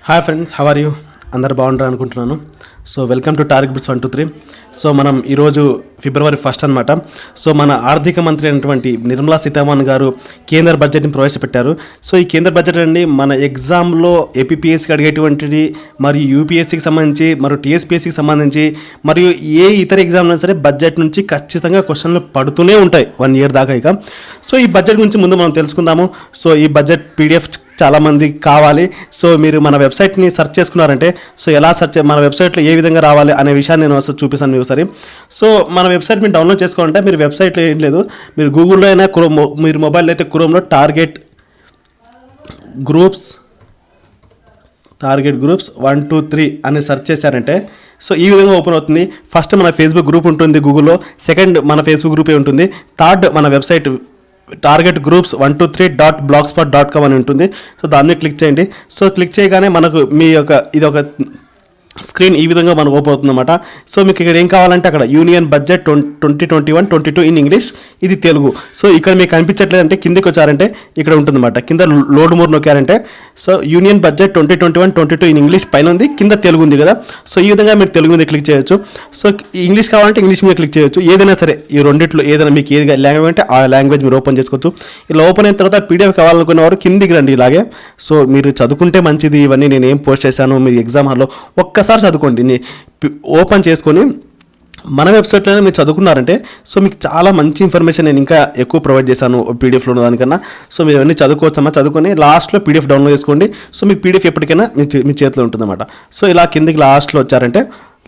Hi friends, how are you? అందరు బాగుంటారు అనుకుంటున్నాను. So welcome to target bits 123. So మనం ఈరోజు February 1 అనమాట. సో మన ఆర్థిక మంత్రి అయినటువంటి నిర్మలా సీతారామన్ గారు కేంద్ర బడ్జెట్ని ప్రవేశపెట్టారు. సో ఈ కేంద్ర బడ్జెట్ అండి మన ఎగ్జామ్లో ఏపీపీఎస్సీకి అడిగేటువంటిది మరియు యూపీఎస్సీకి సంబంధించి మరియు టీఎస్పీఎస్సీకి సంబంధించి మరియు ఏ ఇతర ఎగ్జామ్లో సరే బడ్జెట్ నుంచి ఖచ్చితంగా క్వశ్చన్లు పడుతూనే ఉంటాయి 1 year దాకా. ఇక సో ఈ బడ్జెట్ గురించి ముందు మనం తెలుసుకుందాము. సో ఈ బడ్జెట్ పీడిఎఫ్ చాలామంది కావాలి. సో మీరు మన వెబ్సైట్ని సెర్చ్ చేసుకున్నారంటే సో ఎలా మన వెబ్సైట్లో ఏ విధంగా రావాలి అనే విషయాన్ని నేను ఒకసారి చూపిస్తాను మీకు ఒకసారి. సో మన వెబ్సైట్ మీరు డౌన్లోడ్ చేసుకోవాలంటే మీరు వెబ్సైట్లో ఏం లేదు, మీరు గూగుల్లో అయినా మీరు మొబైల్ అయితే క్రోమ్లో టార్గెట్ గ్రూప్స్ 123 అని సెర్చ్ చేశారంటే సో ఈ విధంగా ఓపెన్ అవుతుంది. ఫస్ట్ మన ఫేస్బుక్ గ్రూప్ ఉంటుంది గూగుల్లో, సెకండ్ మన ఫేస్బుక్ గ్రూపే ఉంటుంది, థర్డ్ మన వెబ్సైట్ టార్గెట్ గ్రూప్స్ 123.blogspot.com అని ఉంటుంది. సో దాన్ని క్లిక్ చేయండి. సో క్లిక్ చేయగానే మనకు ఇది ఒక స్క్రీన్ ఈ విధంగా మనకు ఓపెన్ అవుతుంది అనమాట. సో మీకు ఇక్కడ ఏం కావాలంటే అక్కడ యూనియన్ బడ్జెట్ 2021-22 ఇన్ ఇంగ్లీష్, ఇది తెలుగు. సో ఇక్కడ మీకు కనిపించట్లేదంటే కిందకి వచ్చారంటే ఇక్కడ ఉంటుందన్నమాట. కింద లోడ్ మోర్ నొక్కారంటే so union budget 2021-22 in English పైన ఉంది, కింద తెలుగు ఉంది కదా. సో ఈ విధంగా మీరు తెలుగు మీద క్లిక్ చేయొచ్చు. సో ఇంగ్లీష్ కావాలంటే ఇంగ్లీష్ మీద క్లిక్ చేయొచ్చు. ఏదైనా సరే ఈ రెండిట్లో ఏదైనా మీకు ఏది లాంగ్వేజ్ అంటే ఆ లాంగ్వేజ్ మీరు ఓపెన్ చేసుకోవచ్చు. ఇలా ఓపెన్ అయిన తర్వాత పీడిఎఫ్ కావాలనుకునే వారు కిందికి రండి ఇలాగే. సో మీరు చదువుకుంటే మంచిది. ఇవన్నీ నేను ఏం పోస్ట్ చేశాను మీరు ఎగ్జామ్ హాల్లో ఒక్కసారి చదువుకోండి, ఓపెన్ చేసుకొని మన వెబ్సైట్లోనే మీరు చదువుకున్నారంటే సో మీకు చాలా మంచి ఇన్ఫర్మేషన్ నేను ఇంకా ఎక్కువ ప్రొవైడ్ చేశాను పీడిఎఫ్లో ఉన్న దానికన్నా. సో మీరు అవన్నీ చదువుకోవచ్చమ్మా, చదువుకొని లాస్ట్లో పీడిఎఫ్ డౌన్లోడ్ చేసుకోండి. సో మీకు పీడిఎఫ్ ఎప్పటికైనా మీ చేతిలో ఉంటుందన్నమాట. సో ఇలా కిందికి లాస్ట్లో వచ్చారంటే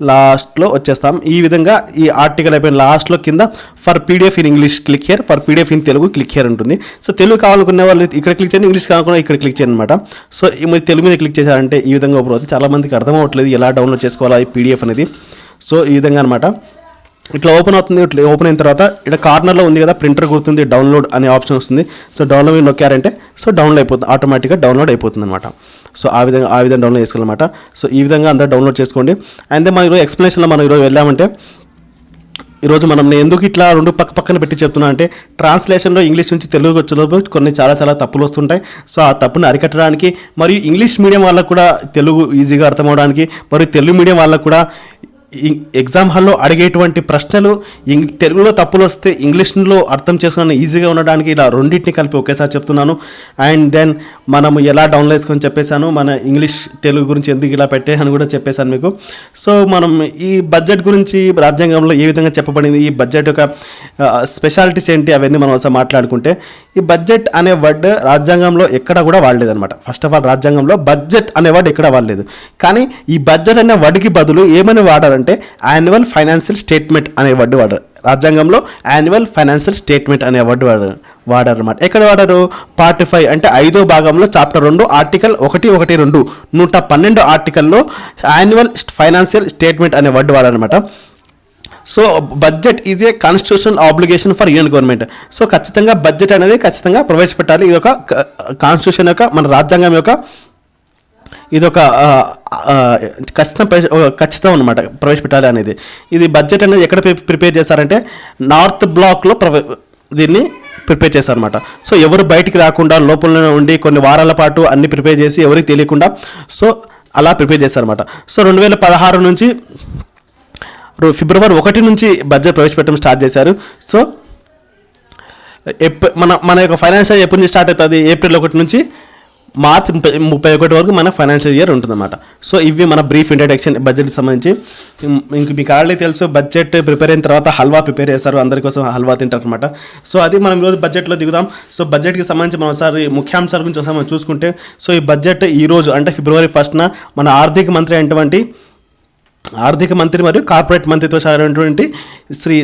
లాస్ట్లో వచ్చేస్తాం. ఈ విధంగా ఈ ఆర్టికల్ అయిపోయిన లాస్ట్లో కింద for PDF in English click here, for PDF in Telugu click here ఉంటుంది. సో తెలుగు కావాలనుకునే వాళ్ళు ఇక్కడ క్లిక్ చేయండి, ఇంగ్లీష్ కావాలనుకున్న ఇక్కడ క్లిక్ చేయండి అనమాట. సో మీరు తెలుగు మీద క్లిక్ చేశారంటే ఈ విధంగా ఓపెన్ అవుతుంది. చాలామందికి అర్థం అవ్వట్లేదు ఎలా డౌన్లోడ్ చేసుకోవాలా ఈ పీడిఎఫ్ అనేది. సో ఈ విధంగా అనమాట ఇట్లా ఓపెన్ అవుతుంది. ఇట్లా ఓపెన్ అయిన తర్వాత ఇక్కడ కార్నర్లో ఉంది కదా ప్రింటర్ గుర్తుంది, డౌన్లోడ్ అనే ఆప్షన్ వస్తుంది. సో డౌన్లోడ్ మీద నొక్కారంటే సో డౌన్లోడ్ అయిపోతుంది, ఆటోమేటిక్గా డౌన్లోడ్ అయిపోతుంది అనమాట. సో ఆ విధంగా డౌన్లోడ్ చేసుకోవాలన్నమాట. సో ఈ విధంగా అందరూ డౌన్లోడ్ చేసుకోండి. అంతే మనం ఈరోజు ఎక్స్ప్లెనేషన్లో మనం ఈరోజు వెళ్ళామంటే ఈరోజు నేను ఎందుకు ఇట్లా రెండు పక్కన పెట్టి చెప్తున్నా అంటే ట్రాన్స్లేషన్లో ఇంగ్లీష్ నుంచి తెలుగు వచ్చేటప్పుడు కొన్ని చాలా తప్పులు వస్తుంటాయి. సో ఆ తప్పుని అరికట్టడానికి మరియు ఇంగ్లీష్ మీడియం వాళ్ళకు కూడా తెలుగు ఈజీగా అర్థం అవడానికి మరియు తెలుగు మీడియం వాళ్ళకు కూడా ఎగ్జామ్ హాల్లో అడిగేటువంటి ప్రశ్నలు తెలుగులో తప్పులు వస్తే ఇంగ్లీష్లో అర్థం చేసుకుని ఈజీగా ఉండడానికి ఇలా రెండింటిని కలిపి ఒకేసారి చెప్తున్నాను. అండ్ దెన్ మనము ఎలా డౌన్లోడ్ చేసుకొని చెప్పేశాను, మన ఇంగ్లీష్ తెలుగు గురించి ఎందుకు ఇలా పెట్టేయని కూడా చెప్పేశాను మీకు. సో మనం ఈ బడ్జెట్ గురించి రాజ్యాంగంలో ఏ విధంగా చెప్పబడింది, ఈ బడ్జెట్ యొక్క స్పెషాలిటీస్ ఏంటి అవన్నీ మనం ఒకసారి మాట్లాడుకుంటే ఈ బడ్జెట్ అనే వర్డ్ రాజ్యాంగంలో ఎక్కడ కూడా వాడలేదు అనమాట. ఫస్ట్ ఆఫ్ ఆల్ రాజ్యాంగంలో బడ్జెట్ అనే వర్డ్ ఎక్కడ వాడలేదు. కానీ ఈ బడ్జెట్ అనే వర్డ్కి బదులు ఏమని వాడారు అంటే యాన్యువల్ ఫైనాన్షియల్ స్టేట్మెంట్ అనే వర్డ్ వాడారు. రాజ్యాంగంలో యాన్యువల్ ఫైనాన్షియల్ స్టేట్మెంట్ అనే వర్డ్ వాడారు అనమాట. ఎక్కడ వాడారు? పార్ట్ 5 అంటే 5వ భాగంలో చాప్టర్ 2 ఆర్టికల్ 112 112 ఆర్టికల్లో యాన్యువల్ ఫైనాన్షియల్ స్టేట్మెంట్ అనే వర్డ్ వాడారనమాట. So budget is a constitutional obligation for union government. So ఖచ్చితంగా బడ్జెట్ అనేది ఖచ్చితంగా ప్రవేశపెట్టాలి. ఇది ఒక కాన్స్టిట్యూషన్ యొక్క మన రాజ్యాంగం యొక్క ఇదొక ఖచ్చితం అనమాట ప్రవేశపెట్టాలి అనేది. ఇది బడ్జెట్ అనేది ఎక్కడ ప్రిపేర్ చేశారంటే నార్త్ బ్లాక్లో దీన్ని ప్రిపేర్ చేశారనమాట. సో ఎవరు బయటికి రాకుండా లోపలనే ఉండి కొన్ని వారాల పాటు అన్ని ప్రిపేర్ చేసి ఎవరికి తెలియకుండా సో అలా ప్రిపేర్ చేశారనమాట. సో 2016 నుంచి February 1 నుంచి బడ్జెట్ ప్రవేశపెట్టడం స్టార్ట్ చేశారు. సో మన యొక్క ఫైనాన్షియల్ ఎప్పటి నుంచి స్టార్ట్ అవుతుంది? April 1 నుంచి March 31 వరకు మన ఫైనాన్షియల్ ఇయర్ ఉంటుందన్నమాట. సో ఇవి మన బ్రీఫ్ ఇంట్రడక్షన్ బడ్జెట్కి సంబంధించి. ఇంక మీకు ఆల్రెడీ తెలుసు బడ్జెట్ ప్రిపేర్ అయిన తర్వాత హల్వా ప్రిపేర్ చేస్తారు, అందరి కోసం హల్వా తింటారు అనమాట. సో అది మనం ఈరోజు బడ్జెట్లో దిగుదాం. సో బడ్జెట్కి సంబంధించి మనం ఒకసారి ముఖ్యాంశాల గురించి ఒకసారి మనం చూసుకుంటే సో ఈ బడ్జెట్ ఈరోజు అంటే February 1న మన ఆర్థిక మంత్రి మరియు కార్పొరేట్ మంత్రితో సాగినటువంటి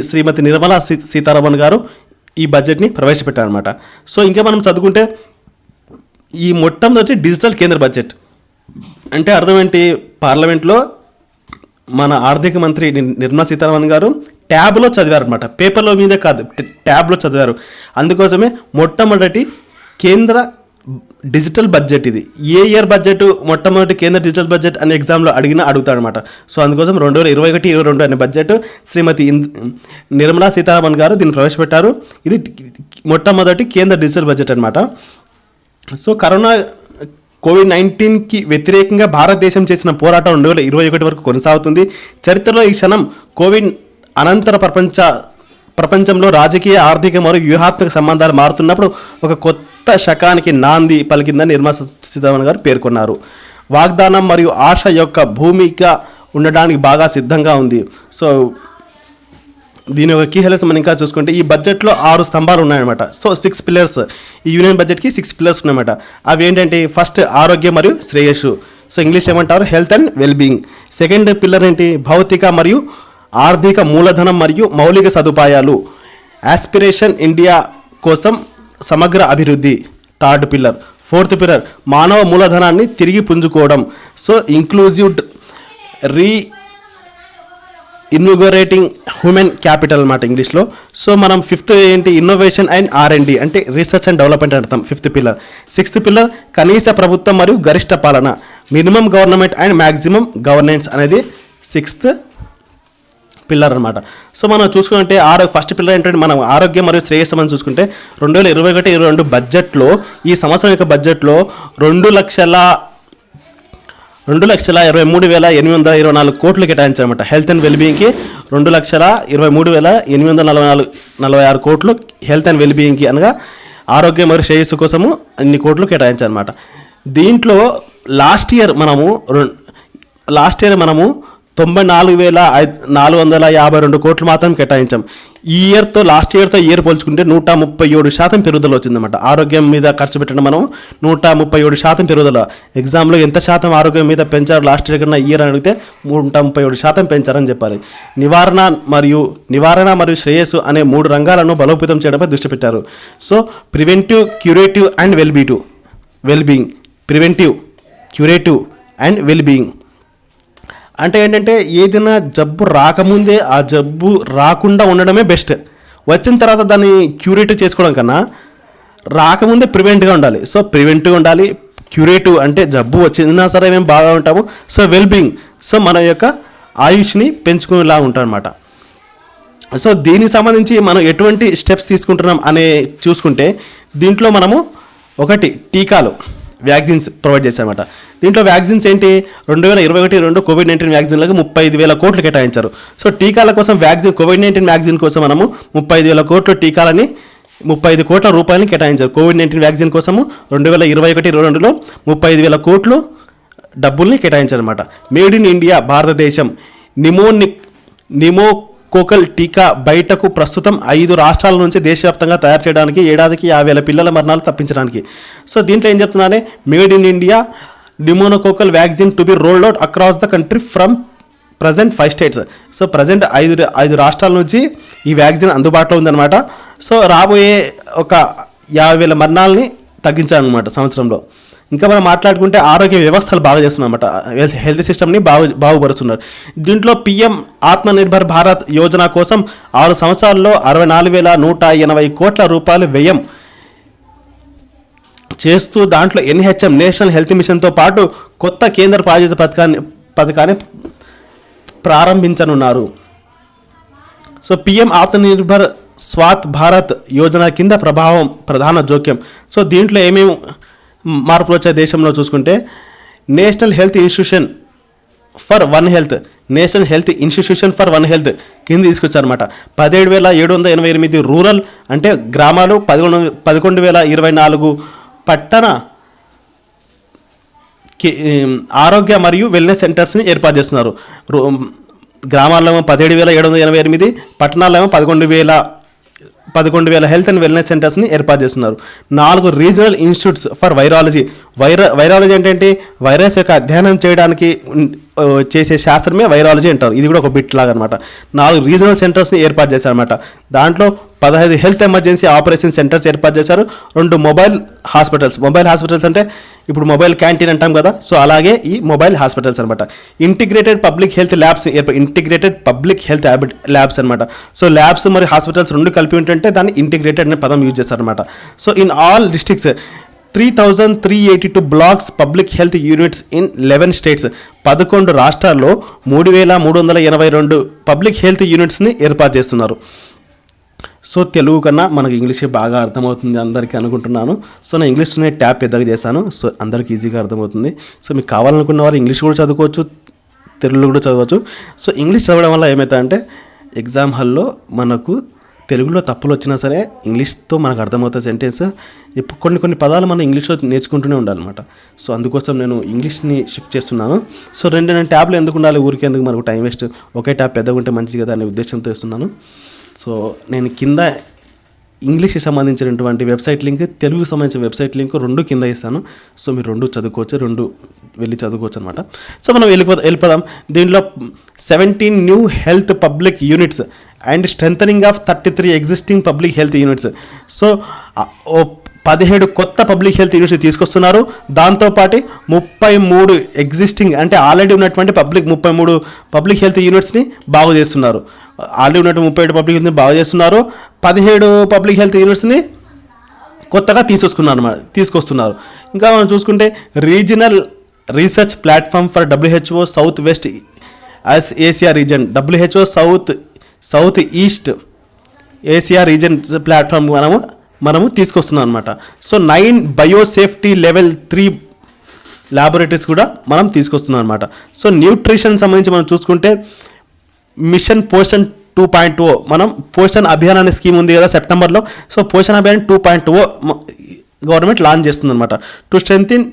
శ్రీమతి నిర్మలా సీతారామన్ గారు ఈ బడ్జెట్ని ప్రవేశపెట్టారనమాట. సో ఇంకా మనం చదువుకుంటే ఈ మొట్టమొదటి డిజిటల్ కేంద్ర బడ్జెట్ అంటే అర్థం ఏంటి? పార్లమెంట్లో మన ఆర్థిక మంత్రి నిర్మలా సీతారామన్ గారు ట్యాబ్లో చదివారనమాట, పేపర్లో మీద కాదు ట్యాబ్లో చదివారు. అందుకోసమే మొట్టమొదటి కేంద్ర డిజిటల్ బడ్జెట్ ఇది. ఏ ఇయర్ బడ్జెట్ మొట్టమొదటి కేంద్ర డిజిటల్ బడ్జెట్ అనే ఎగ్జామ్లో అడుగుతాడనమాట. సో అందుకోసం 2021-22 అనే బడ్జెట్ శ్రీమతి నిర్మలా సీతారామన్ గారు దీన్ని ప్రవేశపెట్టారు. ఇది మొట్టమొదటి కేంద్ర డిజిటల్ బడ్జెట్ అనమాట. సో కరోనా కోవిడ్-19కి వ్యతిరేకంగా భారతదేశం చేసిన పోరాటం 2021 వరకు కొనసాగుతుంది. చరిత్రలో ఈ క్షణం కోవిడ్ అనంతర ప్రపంచంలో రాజకీయ, ఆర్థిక మరియు వ్యూహాత్మక సంబంధాలు మారుతున్నప్పుడు ఒక కొత్త శకానికి నాంది పలికిందని నిర్మలా సీతారామన్ గారు పేర్కొన్నారు. వాగ్దానం మరియు ఆశ యొక్క భూమిక ఉండడానికి బాగా సిద్ధంగా ఉంది. సో దీని ఒక కీ హైలైట్స్ మనం ఇంకా చూసుకుంటే ఈ బడ్జెట్లో 6 స్తంభాలు ఉన్నాయన్నమాట. సో 6 పిల్లర్స్, ఈ యూనియన్ బడ్జెట్కి 6 పిల్లర్స్ ఉన్నాయన్నమాట. అవి ఏంటంటే ఫస్ట్ ఆరోగ్యం మరియు శ్రేయస్సు, సో ఇంగ్లీష్ ఏమంటారు health and wellbeing. Second pillar ఏంటి భౌతిక మరియు ఆర్థిక మూలధనం మరియు మౌలిక సదుపాయాలు, ఆస్పిరేషన్ ఇండియా కోసం సమగ్ర అభివృద్ధి. Third pillar. ఫోర్త్ పిల్లర్ మానవ మూలధనాన్ని తిరిగి పుంజుకోవడం, సో ఇంక్లూజివ్ ఇన్విగోరేటింగ్ హ్యూమన్ క్యాపిటల్ అన్నమాట ఇంగ్లీష్లో. సో మనం ఫిఫ్త్ ఏంటి ఇన్నోవేషన్ అండ్ R&D అంటే రీసెర్చ్ అండ్ డెవలప్మెంట్ అర్థం ఫిఫ్త్ పిల్లర్. సిక్స్త్ పిల్లర్ కనీస ప్రభుత్వం మరియు గరిష్ట పాలన, minimum government and maximum governance అనేది సిక్స్త్ పిల్లర్ అనమాట. సో మనం చూసుకుంటే ఫస్ట్ పిల్లర్ ఏంటంటే మనం ఆరోగ్యం మరియు శ్రేయస్సు మనం చూసుకుంటే 2021-22 బడ్జెట్లో ఈ సంవత్సరం యొక్క బడ్జెట్లో 2,23,824 కోట్లు కేటాయించారన్నమాట. హెల్త్ అండ్ వెల్బీయింగ్కి 2,23,846 కోట్లు హెల్త్ అండ్ వెల్బీయింగ్కి అనగా ఆరోగ్యం మరియు శ్రేయస్సు కోసము అన్ని కోట్లు కేటాయించారన్నమాట. దీంట్లో లాస్ట్ ఇయర్ మనము 94,452 కోట్లు మాత్రం కేటాయించాం. ఈ ఇయర్తో లాస్ట్ ఇయర్తో ఇయర్ పోల్చుకుంటే 137% పెరుగుదల వచ్చిందన్నమాట. ఆరోగ్యం మీద ఖర్చు పెట్టడం మనం 137% పెరుగుదల. ఎగ్జామ్లో ఎంత శాతం ఆరోగ్యం మీద పెంచారు లాస్ట్ ఇయర్ కన్నా ఇయర్ అడిగితే 137% పెంచారని చెప్పాలి. నివారణ మరియు శ్రేయస్సు అనే 3 రంగాలను బలోపేతం చేయడంపై దృష్టి పెట్టారు. So preventive, curative and wellbeing. Preventive, curative and wellbeing అంటే ఏంటంటే ఏదైనా జబ్బు రాకముందే ఆ జబ్బు రాకుండా ఉండడమే బెస్ట్. వచ్చిన తర్వాత దాన్ని క్యూరేటివ్ చేసుకోవడం కన్నా రాకముందే ప్రివెంట్గా ఉండాలి. సో ప్రివెంటివ్ ఉండాలి. క్యూరేటివ్ అంటే జబ్బు వచ్చినా సరే మేము బాగా ఉంటాము. సో వెల్బీయింగ్, సో మన యొక్క ఆయుష్ని పెంచుకునేలా ఉంటాం అనమాట. సో దీనికి సంబంధించి మనం ఎటువంటి స్టెప్స్ తీసుకుంటున్నాం అనే చూసుకుంటే దీంట్లో మనము ఒకటి టీకాలు, వ్యాక్సిన్స్ ప్రొవైడ్ చేశామన్నమాట. దీంట్లో వ్యాక్సిన్స్ ఏంటి 2021-22 కోవిడ్-19 వ్యాక్సిన్లకు 35,000 కోట్లు కేటాయించారు. సో టీకాల కోసం కోవిడ్-19 వ్యాక్సిన్ కోసం మనము 35,000 కోట్ల టీకాలని 35 కోట్ల రూపాయలని కేటాయించారు. కోవిడ్-19 వ్యాక్సిన్ కోసము 2021-22లో 35,000 కోట్లు డబ్బుల్ని కేటాయించారన్నమాట. మేడ్ ఇన్ ఇండియా భారతదేశం నిమోకోకల్ టీకా బయటకు ప్రస్తుతం 5 రాష్ట్రాల నుంచి దేశవ్యాప్తంగా తయారు చేయడానికి ఏడాదికి 50,000 పిల్లల మరణాలు తప్పించడానికి. సో దీంట్లో ఏం చెప్తున్నానే made in India pneumococcal vaccine to be rolled out across the country from present 5 states. So present 5 రాష్ట్రాల నుంచి ఈ వ్యాక్సిన్ అందుబాటులో ఉందన్నమాట. సో రాబోయే ఒక 50,000 మరణాలని తగ్గించాలన్నమాట సంవత్సరంలో. ఇంకా మనం మాట్లాడుకుంటే ఆరోగ్య వ్యవస్థలు బాగా చేస్తున్నారన్నమాట. హెల్త్ సిస్టమ్ని బాగుపరుస్తున్నారు. దీంట్లో PM ఆత్మనిర్భర్ భారత్ యోజన కోసం 6 సంవత్సరాల్లో 64,180 కోట్ల రూపాయలు వ్యయం చేస్తూ దాంట్లో NHM నేషనల్ హెల్త్ మిషన్తో పాటు కొత్త కేంద్ర ప్రాయోజిత పథకాన్ని ప్రారంభించనున్నారు. సో PM ఆత్మనిర్భర్ స్వాత్ భారత్ యోజన కింద ప్రధాన జోక్యం. సో దీంట్లో ఏమేమి మార్పులు వచ్చే దేశంలో చూసుకుంటే national health institution for one health కింద తీసుకొచ్చారన్నమాట. 17,788 రూరల్ అంటే గ్రామాలు, 11,024 పట్టణ ఆరోగ్య మరియు వెల్నెస్ సెంటర్స్ని ఏర్పాటు చేస్తున్నారు. గ్రామాల్లో 17,788, పట్టణాల్లో 11,000 హెల్త్ అండ్ వెల్నెస్ సెంటర్స్ని ఏర్పాటు చేస్తున్నారు. 4 regional institutes for virology. Virology ఏంటంటే వైరస్ యొక్క అధ్యయనం చేయడానికి చేసే శాస్త్రమే వైరాలజీ అంటారు. ఇది కూడా ఒక బిట్ లాగా అనమాట. 4 రీజనల్ సెంటర్స్ని ఏర్పాటు చేశారన్నమాట. దాంట్లో 15 హెల్త్ ఎమర్జెన్సీ ఆపరేషన్ సెంటర్స్ ఏర్పాటు చేశారు. 2 మొబైల్ హాస్పిటల్స్ అంటే ఇప్పుడు మొబైల్ క్యాంటీన్ అంటాం కదా, సో అలాగే ఈ మొబైల్ హాస్పిటల్స్ అనమాట. ఇంటిగ్రేటెడ్ పబ్లిక్ హెల్త్ ల్యాబ్స్ అనమాట. సో ల్యాబ్స్ మరియు హాస్పిటల్స్ 2 కలిపి ఉంటుంటే దాన్ని ఇంటిగ్రేటెడ్ అనే పదం యూజ్ చేస్తారనమాట. So in all districts 3,382 blocks public health units in 11 states. 11 రాష్ట్రాల్లో 3,382 పబ్లిక్ హెల్త్ యూనిట్స్ని ఏర్పాటు చేస్తున్నారు. సో తెలుగు కన్నా మనకు ఇంగ్లీషే బాగా అర్థమవుతుంది అందరికీ అనుకుంటున్నాను. సో నేను ఇంగ్లీష్నే ట్యాప్ పెద్దగా చేశాను. సో అందరికీ ఈజీగా అర్థమవుతుంది. సో మీకు కావాలనుకున్న వారు ఇంగ్లీష్ కూడా చదువుకోవచ్చు, తెలుగులో కూడా చదవచ్చు. సో ఇంగ్లీష్ చదవడం వల్ల ఏమవుతుందంటే ఎగ్జామ్ హాల్లో మనకు తెలుగులో తప్పులు వచ్చినా సరే ఇంగ్లీష్తో మనకు అర్థమవుతుంది సెంటెన్స్. ఇప్పుడు కొన్ని పదాలు మనం ఇంగ్లీష్లో నేర్చుకుంటూనే ఉండాలన్నమాట. సో అందుకోసం నేను ఇంగ్లీష్ని షిఫ్ట్ చేస్తున్నాను. సో నేను ట్యాబ్లో ఎందుకు ఉండాలి, ఊరికే ఎందుకు మనకు టైం వేస్ట్, ఒకే ట్యాబ్ పెద్దగా ఉంటే మంచిది కదా అనే ఉద్దేశంతో ఇస్తున్నాను. సో నేను కింద ఇంగ్లీష్కి సంబంధించినటువంటి వెబ్సైట్ లింక్, తెలుగుకి సంబంధించిన వెబ్సైట్ లింక్ రెండు కింద ఇస్తాను. సో మీరు రెండు చదువుకోవచ్చు, రెండు వెళ్ళి చదువుకోవచ్చు అనమాట. సో మనం వెళ్ళిపోదాం. దీనిలో 17 new health public units and strengthening of 33 existing public health units. So 17 కొత్త పబ్లిక్ హెల్త్ యూనిట్స్ తీసుకొస్తున్నారు. దాంతోపాటు 33 ఎగ్జిస్టింగ్ అంటే ఆల్రెడీ ఉన్నటువంటి 33 పబ్లిక్ హెల్త్ యూనిట్స్ని బాగు చేస్తున్నారు. ఆల్రెడీ ఉన్నటువంటి 37 పబ్లిక్ హెల్త్ని బాగు చేస్తున్నారు. 17 పబ్లిక్ హెల్త్ యూనిట్స్ని కొత్తగా తీసుకొస్తున్నారు. ఇంకా మనం చూసుకుంటే regional research platform for WHO south west Asia reason, WHO south east Asia reason platform మనము తీసుకొస్తున్నాం అనమాట. సో 9 బయోసేఫ్టీ లెవెల్ 3 ల్యాబొరేటరీస్ కూడా మనం తీసుకొస్తున్నాం అనమాట. సో న్యూట్రిషన్ సంబంధించి మనం చూసుకుంటే మిషన్ పోషన్ 2.0 మనం పోషణ్ అభియాన్ అనే స్కీమ్ ఉంది కదా సెప్టెంబర్లో. So Poshan Abhiyan 2.0 government launch చేస్తుంది అనమాట. To strengthen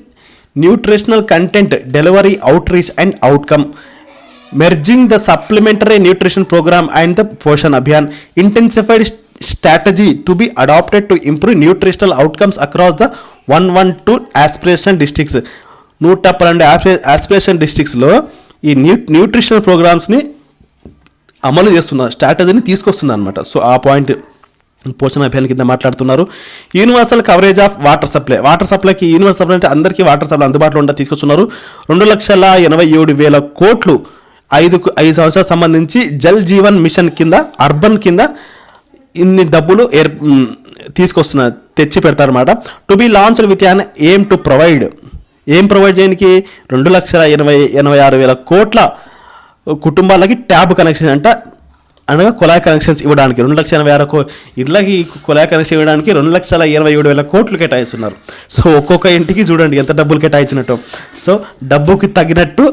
nutritional content delivery out reach and outcome, merging the supplementary nutrition program and the Poshan Abhiyan, intensified strategy to be adopted to improve nutritional outcomes across the 112 aspiration districts. 112 aspiration districtsలో ఈ nutritional ప్రోగ్రామ్స్ని అమలు చేస్తున్న స్ట్రాటజీని తీసుకొస్తుంది అనమాట. So ఆ point పోషణ అభియాన్ కింద మాట్లాడుతున్నారు. Universal coverage of water సప్లైకి యూనివర్సల్ సప్లై అంటే అందరికీ వాటర్ సప్లై అందుబాటులో ఉండే తీసుకొస్తున్నారు. 2,87,000 కోట్లు 5 సంవత్సరాలకు సంబంధించి జల్ జీవన్ మిషన్ కింద అర్బన్ కింద ఇన్ని డబ్బులు తీసుకొస్తున్నారు, తెచ్చి పెడతారన్నమాట. To be launched with an aim to provide చేయడానికి 2,86,000 కోట్ల కుటుంబాలకి ట్యాబ్ కనెక్షన్ అనగా కుళాయి కనెక్షన్స్ ఇవ్వడానికి 2,86,000 ఇళ్ళకి కుళాయి కనెక్షన్ ఇవ్వడానికి 2,27,000 కోట్లు కేటాయిస్తున్నారు. సో ఒక్కొక్క ఇంటికి చూడండి ఎంత డబ్బులు కేటాయించినట్టు. సో డబ్బుకి తగినట్టు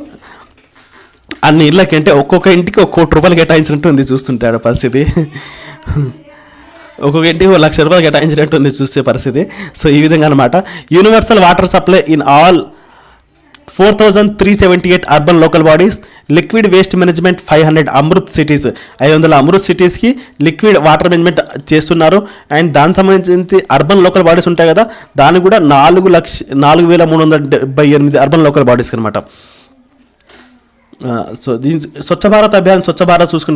అన్ని ఇళ్ళకి అంటే ఒక్కొక్క ఇంటికి 1 కోటి రూపాయలు కేటాయించినట్టు ఉంది చూస్తుంటాడు పరిస్థితి. ఒక్కొక్క ఇంటికి 1,00,000 రూపాయలు కేటాయించినట్టు ఉంది చూసే పరిస్థితి. సో ఈ విధంగా అనమాట. Universal water supply in all 4,378 urban local bodies, liquid waste management 500 Amrut cities, 500 Amrut సిటీస్కి లిక్విడ్ వాటర్ మేనేజ్మెంట్ చేస్తున్నారు. అండ్ దానికి సంబంధించి అర్బన్ లోకల్ బాడీస్ ఉంటాయి కదా, దానికి కూడా 4,378 అర్బన్ లోకల్ బాడీస్కి అనమాట. సో దీని స్వచ్ఛ భారత్ అభియాన్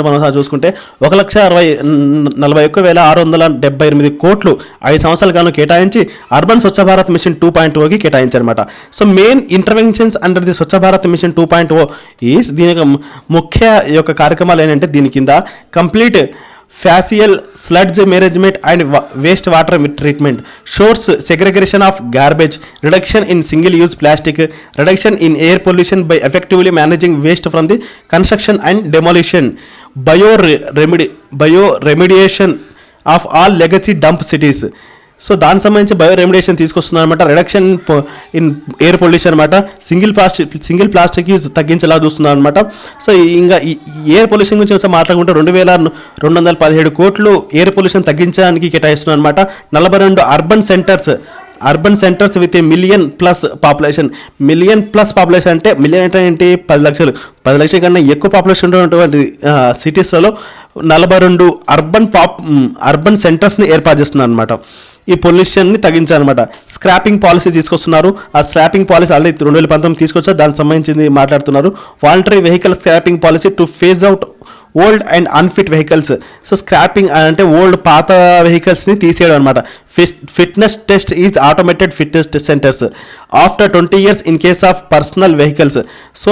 మనం చూసుకుంటే 1,41,678 కోట్లు 5 సంవత్సరాల కాలం కేటాయించి అర్బన్ స్వచ్ఛ భారత్ మిషన్ 2.0కి కేటాయించారన్నమాట. So main interventions under the Swachh Bharat mission 2.0 is దీని యొక్క ముఖ్య యొక్క కార్యక్రమాలు ఏంటంటే దీని కింద complete faecal sludge management and waste water treatment, source segregation of garbage, reduction in single use plastic, reduction in air pollution by effectively managing waste from the construction and demolition, bio remediation of all legacy dump cities. So దానికి సంబంధించి bio remediation తీసుకొస్తున్నారు అనమాట. Reduction in air pollution అనమాట. Single plastic use తగ్గించేలా చూస్తున్నారు అనమాట. So ఇంకా ఈ air pollution గురించి మాట్లాడుకుంటే 2,217 కోట్లు ఎయిర్ పొల్యూషన్ తగ్గించడానికి కేటాయిస్తున్నారు అనమాట. 42 urban centres with $1 million+ population. $1 million+ population అంటే మిలియన్ అంటే ఏంటి, 10 లక్షలు కన్నా ఎక్కువ పాపులేషన్ ఉన్నటువంటి సిటీస్లలో 42 అర్బన్ సెంటర్స్ని ఏర్పాటు చేస్తున్నారు అనమాట. ఈ పొల్యూషన్ని తగ్గించాలన్నమాట. స్క్రాపింగ్ పాలసీ తీసుకొస్తున్నారు. ఆ స్క్రాపింగ్ పాలసీ ఆల్రెడీ 2019 తీసుకొచ్చారు, దానికి సంబంధించింది మాట్లాడుతున్నారు. Voluntary vehicle scrapping policy to phase out old and unfit vehicles. So scrapping అంటే ఓల్డ్ పాత వెహికల్స్ని తీసేయడం అనమాట. Fitness test is automated fitness centres after 20 years in case of personal vehicles. So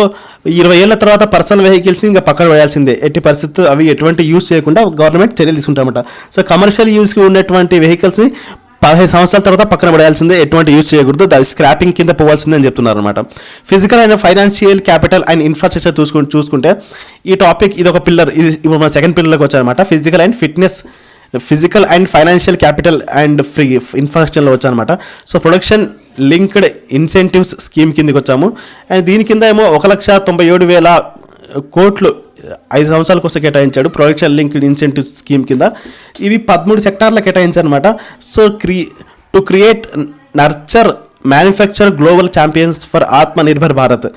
20 ఏళ్ల తర్వాత పర్సనల్ వెహికల్స్ని ఇంకా పక్కన వేయాల్సిందే. ఎట్టి పరిస్థితి అవి ఎటువంటి యూజ్ చేయకుండా గవర్నమెంట్ చర్యలు తీసుకుంటారన్నమాట. సో కమర్షియల్ యూజ్కి ఉన్నటువంటి వెహికల్స్ని 15 సంవత్సరాల తర్వాత పక్కన పడేయాల్సిందే, ఎటువంటి యూజ్ చేయకూడదు, దాని స్క్రాపింగ్ కింద పోవాల్సిందే అని చెప్తున్నారు అనమాట. Physical and financial capital and infrastructure చూసుకుంటే ఈ టాపిక్ ఇది ఒక పిల్లర్, ఇది ఇప్పుడు మన సెకండ్ పిల్లర్కి వచ్చారనమాట. Physical and fitness physical and financial capital and free ఇన్ఫ్రాస్ట్రక్చర్లో వచ్చానమాట. So production linked incentives scheme కిందకి వచ్చాము. అండ్ దీని కింద ఏమో 1,97,000 కోట్లు 5 సంవత్సరాల కోసం కేటాయించాడు ప్రొడక్షన్ లింక్డ్ ఇన్సెంటివ్ స్కీమ్ కింద. ఇవి 13 సెక్టార్లకు కేటాయించారు అనమాట. So to create nurture manufacture global champions for Atmanirbhar Bharat,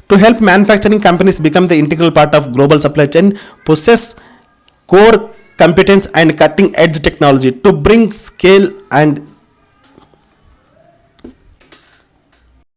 to help manufacturing companies become the integral part of global supply chain, possess core competence and cutting edge technology to bring scale and